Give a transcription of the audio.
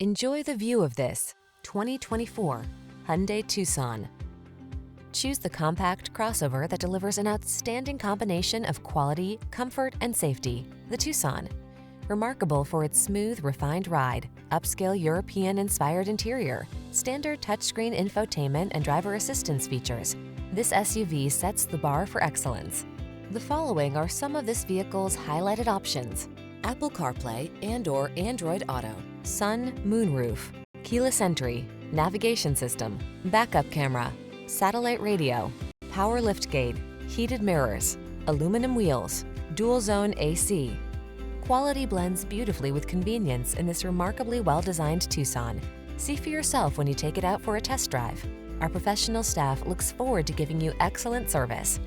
Enjoy the view of this 2024 Hyundai Tucson. Choose the compact crossover that delivers an outstanding combination of quality, comfort, and safety. The Tucson. Remarkable for its smooth, refined ride, upscale European-inspired interior, standard touchscreen infotainment and driver assistance features, this SUV sets the bar for excellence. The following are some of this vehicle's highlighted options: Apple CarPlay and/or Android Auto, sun, moonroof, keyless entry, navigation system, backup camera, satellite radio, power liftgate, heated mirrors, aluminum wheels, dual zone AC. Quality blends beautifully with convenience in this remarkably well-designed Tucson. See for yourself when you take it out for a test drive. Our professional staff looks forward to giving you excellent service.